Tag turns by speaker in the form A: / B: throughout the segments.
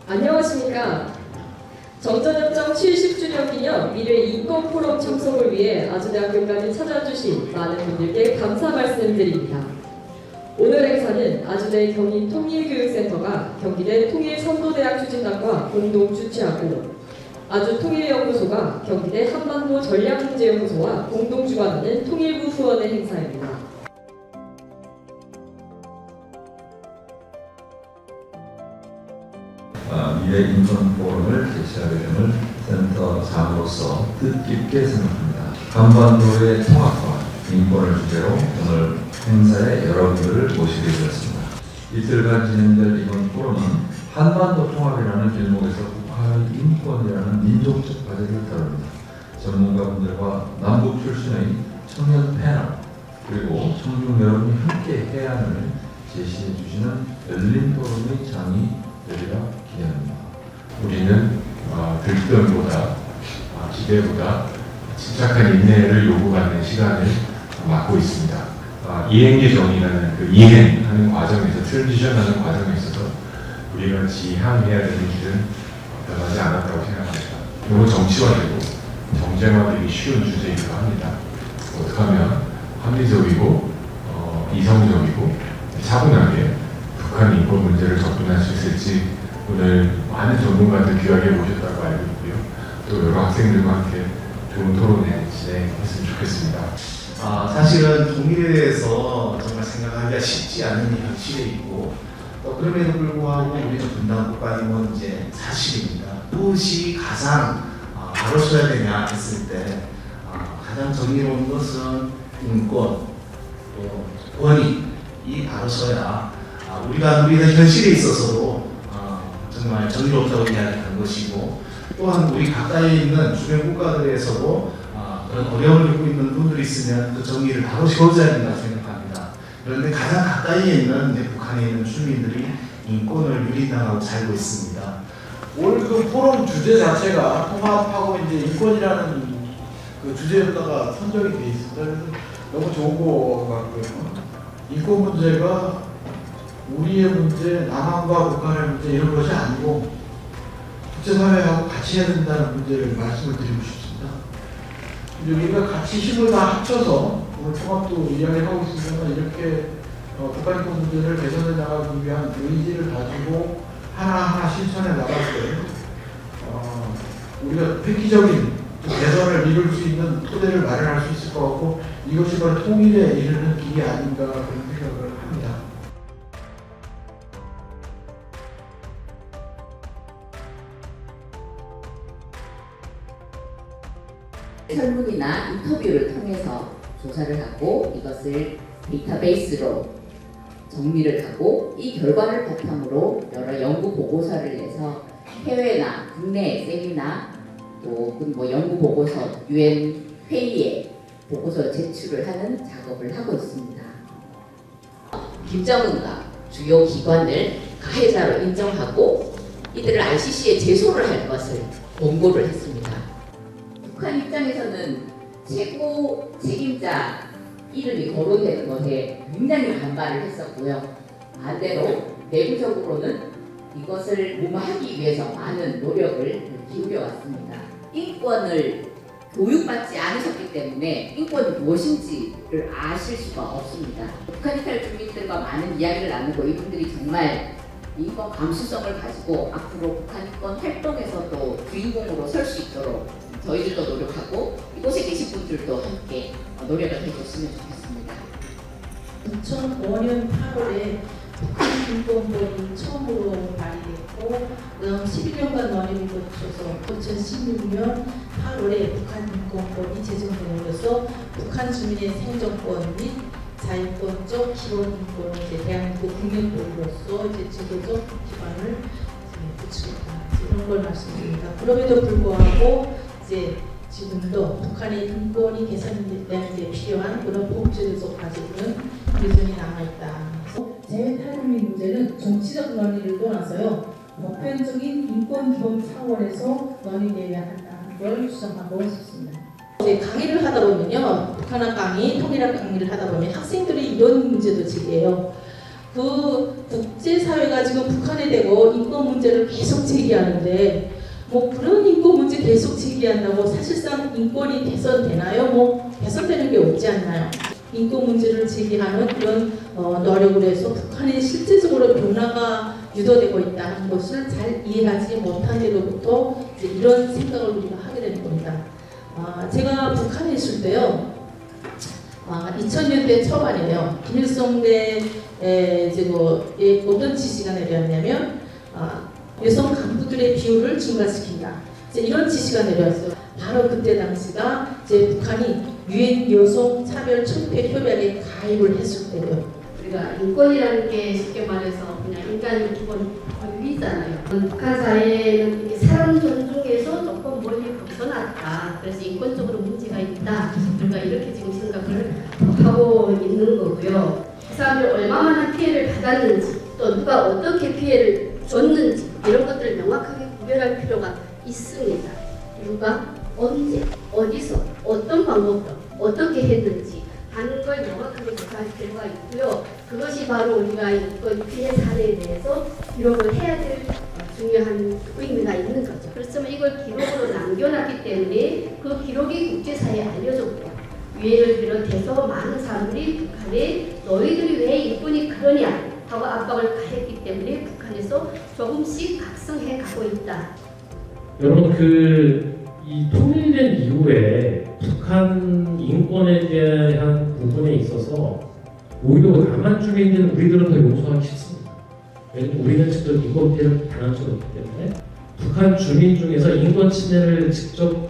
A: 안녕하십니까. 정전협정 70주년 기념 미래 인권 포럼 참석을 위해 아주대학교까지 찾아주신 많은 분들께 감사 말씀드립니다. 오늘 행사는 아주대 경인통일교육센터가 경기대 통일선도대학 추진단과 공동 주최하고 아주통일연구소가 경기대 한반도 전략문제연구소와 공동 주관하는 통일부 후원의 행사입니다.
B: 미래 인권 포럼을 개최하게 됨을 센터장으로서 뜻깊게 생각합니다. 한반도의 통합과 인권을 주제로 오늘 행사에 여러분들을 모시게 되었습니다. 이틀간 진행될 이번 포럼은 한반도 통합이라는 길목에서 북한의 인권이라는 민족적 과제를 다룹니다. 전문가분들과 남북 출신의 청년 패널 그리고 청중 여러분이 함께 해안을 제시해 주시는 열린 토론의 장이 되리라 기대합니다.
C: 우리는 들뜸보다 기대보다 침착한 인내를 요구받는 시간을 맞고 있습니다. 이행 예정이라는 그 이행하는 과정에서 트랜지션하는 과정에 있어서 우리가 지향해야 되는 길은 변하지 않았다고 생각합니다. 너무 정치화되고 정쟁화되기 쉬운 주제이기도 합니다. 어떻게 하면 합리적이고 이성적이고 차분하게 북한 인권 문제를 접근할 수 있을지 오늘 많은 전문가들 귀하게 모셨다고 알고 있고요. 또 여러 학생들과 함께 좋은 토론회 진행했으면 좋겠습니다.
D: 사실은 통일에 대해서 정말 생각하기가 쉽지 않은 현실에 있고 또 그럼에도 불구하고 우리는 분단 국가인 건 이제 사실입니다. 무엇이 가장 바로 서야 되냐 했을 때 가장 정의로운 것은 인권, 또 권익이 바로 서야 우리가 누리는 현실에 있어서도 정말 정의롭다고 이야기하는 것이고 또한 우리 가까이 있는 주변 국가들에서도 그런 어려움을 겪고 있는 분들이 있으면 그 정의를 바로 세워줘야 된다고 생각합니다. 그런데 가장 가까이에 있는 북한에 있는 주민들이 인권을 누린당하고 살고 있습니다.
E: 오늘 그 포럼 주제 자체가 통합하고 이제 인권이라는 그 주제로다가 선정이 돼 있습니다. 그래서 너무 좋은 거 같고요. 인권 문제가 우리의 문제, 남한과 북한의 문제 이런 것이 아니고 국제사회하고 같이 해야 된다는 문제를 말씀을 드리고 싶습니다. 우리가 같이 힘을 다 합쳐서 오늘 통합도 이야기하고 있습니다만 이렇게 북한 인권 문제를 개선해 나가기 위한 의지를 가지고 하나하나 실천해 나갈 때 우리가 획기적인 개선을 이룰 수 있는 토대를 마련할 수 있을 것 같고 이것이 바로 통일에 이르는 길이 아닌가 그런 생각을 합니다.
F: 설문이나 인터뷰를 통해서 조사를 하고 이것을 데이터베이스로 정리를 하고 이 결과를 바탕으로 여러 연구 보고서를 내서 해외나 국내 세미나 또 연구 보고서 UN 회의에 보고서 제출을 하는 작업을 하고 있습니다. 김정은과 주요 기관을 가해자로 인정하고 이들을 ICC에 제소를 할 것을 권고를 했습니다. 북한 입장에서는 최고 책임자 이름이 거론되는 것에 굉장히 반발을 했었고요. 반대로 내부적으로는 이것을 무마하기 위해서 많은 노력을 기울여 왔습니다. 인권을 교육받지 않으셨기 때문에 인권이 무엇인지를 아실 수가 없습니다. 북한 이탈 주민들과 많은 이야기를 나누고 이분들이 정말 인권 감수성을 가지고 앞으로 북한 인권 활동에서도 주인공으로 설 수 있도록 저희들도 노력하고 이곳에 계신 분들도 함께 노력을 해줬으면 좋겠습니다.
G: 2005년 8월에 북한 인권법이 처음으로 발의됐고 그다음 11년간 논의를 거쳐서 2016년 8월에 북한 인권법이 제정됨으로써 북한 주민의 생존권 및 자유권적 기본 인권을 이제 대한민국 국민법으로서 이제 제도적 기반을 구축했다 이런 걸 말씀드립니다. 그럼에도 불구하고 이제 지금도 북한의 인권이 개선되는 데 필요한 그런 법제도적 과제는 여전히 남아있다.
H: 재외 탈북민 문제는 정치적 논의를 떠나서요 보편적인 인권 기본 차원에서 논의되어야 한다는 걸 주장하고 싶습니다.
G: 이제 강의를 하다 보면요 북한학 강의, 통일학 강의를 하다 보면 학생들이 이런 문제도 제기해요. 그 국제사회가 지금 북한에 대고 인권 문제를 계속 제기하는데 뭐 그런 인권 문제 계속 제기한다고 사실상 인권이 개선되나요? 뭐 개선되는 게 없지 않나요? 인권 문제를 제기하는 그런 노력을 해서 북한이 실질적으로 변화가 유도되고 있다는 것을 잘 이해하지 못한 데로부터 이제 이런 생각을 우리가 하게 되는 겁니다. 제가 북한에 있을 때요, 2000년대 초반이에요. 김일성의 이제 어떤 지시가 내렸냐면 여성 간부들의 비율을 증가시킨다. 이제 이런 지시가 내려왔어요. 바로 그때 당시가 이제 북한이 유엔 여성 차별 철폐 협약에 가입을 했을 때예요.
I: 우리가 인권이라는 게 쉽게 말해서 그냥 인간의 기본 권리잖아요. 북한 사회는 이렇게 사람 존중에서 조금 멀리 벗어났다. 그래서 인권적으로 문제가 있다. 우리가 이렇게 지금 생각을 하고 있는 거고요. 그 사람들이 얼마나 피해를 받았는지 또 누가 어떻게 피해를 줬는지 이런 것들을 명확하게 구별할 필요가 있습니다. 누가 언제 어디서 어떤 방법으로 어떻게 했는지 하는 걸 명확하게 조사할 필요가 있고요. 그것이 바로 우리가 인권 피해 사례에 대해서 기록을 해야 될 중요한 의미가 있는 거죠. 그렇지만 이걸 기록으로 남겨놨기 때문에 그 기록이 국제사회에 알려졌고요. 유엔을 비롯해서 많은 사람들이 북한에 너희들이 왜 인권이 그러냐 하고 압박을 가했기 때문에 북한에서 조금씩 각성해 가고 있다.
J: 여러분 이 통일된 이후에 북한 인권에 대한 부분에 있어서 오히려 남한 쪽에 있는 우리들은 더 용서하기 쉽습니다. 왜냐하면 우리는 직접 인권 피해를 당한 적이 없기 때문에 북한 주민 중에서 인권 침해를 직접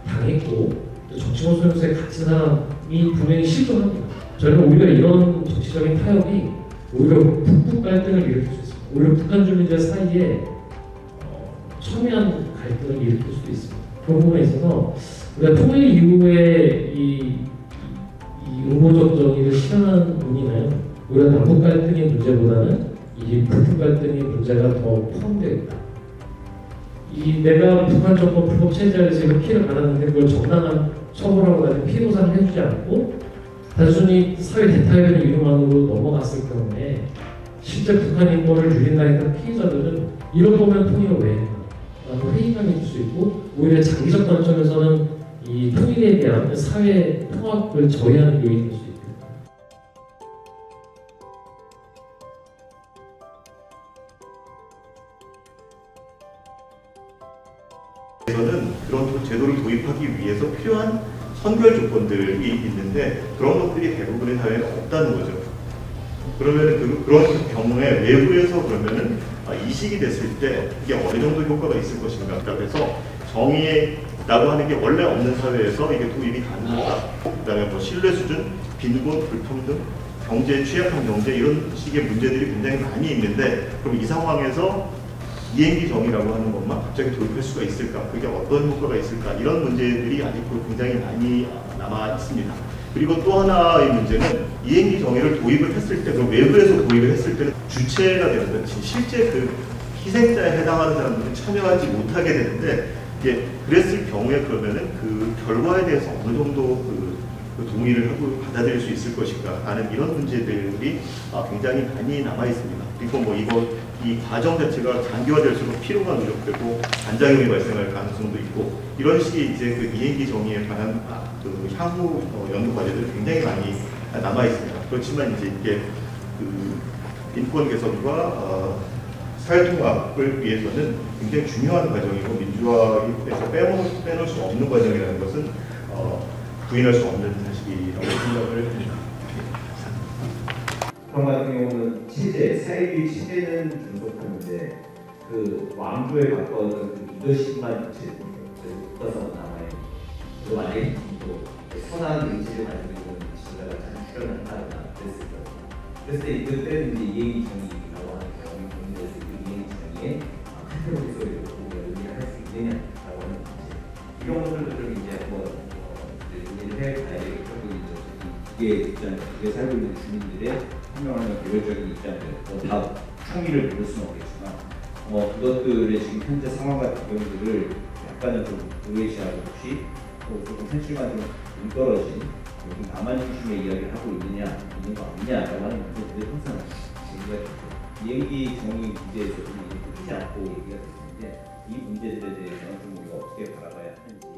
J: 당했고 또 정치권 소용소에 갇힌 사람이 분명히 실존합니다. 저는 오히려 이런 정치적인 타협이 오히려 북북 갈등을 일으킬 수 있습니다. 오히려 북한 주민들 사이에 첨예한 갈등을 일으킬 수도 있습니다. 그런 부분에 있어서 우리가 통일 이후에 이 의무적 정의를 실현하는 의미는 오히려 남북 갈등의 문제보다는 이 북북 갈등의 문제가 더 포함되어 있다. 내가 북한 정권 불법 체제에서 피해를 받았는데 그걸 정당한 처벌하고 나중에 피해 보상을 해주지 않고 단순히 사회 대타협의 이름만으로 넘어갔을 경우에 실제 북한 인권을 유린당했던 피해자들은 이런 보면 통일을 왜 했나 라고 회의감이 들 수 있고 오히려 장기적 관점에서는 이 통일에 대한 사회 통합을 저해하는 요인이 될 수 있습니다.
K: 에서는 그런 제도를 도입하기 위해서 필요한 선별 조건들이 있는데 그런 것들이 대부분의 사회에 없다는 거죠. 그러면 그런 경우에 외부에서 그러면은 이식이 됐을 때 이게 어느 정도 효과가 있을 것인가. 그래서 정의라고 하는 게 원래 없는 사회에서 이게 도입이 가능하다. 그다음에 뭐 신뢰 수준, 빈곤, 불평등, 경제 취약한 경제 이런 식의 문제들이 굉장히 많이 있는데 그럼 이 상황에서 이행기 정의라고 하는 것만 갑자기 도입할 수가 있을까? 그게 어떤 효과가 있을까? 이런 문제들이 아직도 굉장히 많이 남아 있습니다. 그리고 또 하나의 문제는 이행기 정의를 도입을 했을 때, 그럼 외부에서 도입을 했을 때는 주체가 되는 거예요. 실제 그 희생자에 해당하는 사람들은 참여하지 못하게 되는데 이게 그랬을 경우에 그러면은 그 결과에 대해서 어느 정도 그 동의를 하고 받아들일 수 있을 것인가 하는 이런 문제들이 굉장히 많이 남아 있습니다. 그리고 뭐 이 과정 자체가 장기화될수록 피로가 누적되고 반작용이 발생할 가능성도 있고 이런 식의 이제 그 이행기 정의에 관한 그 향후 연구 과제들이 굉장히 많이 남아 있습니다. 그렇지만 이제 이게 그 인권 개선과 사회 통합을 위해서는 굉장히 중요한 과정이고 민주화에서 빼놓을 수 없는 과정이라는 것은 부인할 수 없는 사실이라고 생각을 합니다.
L: 북한 같은 경우는 체제, 사회주의 체제는 존속하는데 그 왕조에 가까운 그 리더십만 붙어서 남아요. 그 만약에 또 선한 의지를 가지고 있는 지도자가 잘 출연한다거나 그랬을 거예요. 그랬을 때 그때는 이제 이행기 정의라고 하는 경우에 본인들에서 이행기 정의에 카테고리에서 의미를 할 수 있느냐라고 하는 문제. 이런 것들을 이제 한번 이해를 해가야 되겠고 이게 살고 있는 주민들의 분명한 개별적인 입장들, 다 총의를 모를 수는 없겠지만, 그것들의 지금 현재 상황 같은 경우들을 약간은 좀 의외시하고 없이, 또 조금 현실과 좀 동떨어진, 남한 중심의 이야기를 하고 있는 거 아니냐라고 하는 문제들이 항상 제기가 됐고 비행기 정의 문제에서도 이게 끊이지 않고 얘기가 됐는데 이 문제들에 대해서는 좀 우리가 어떻게 바라봐야 하는지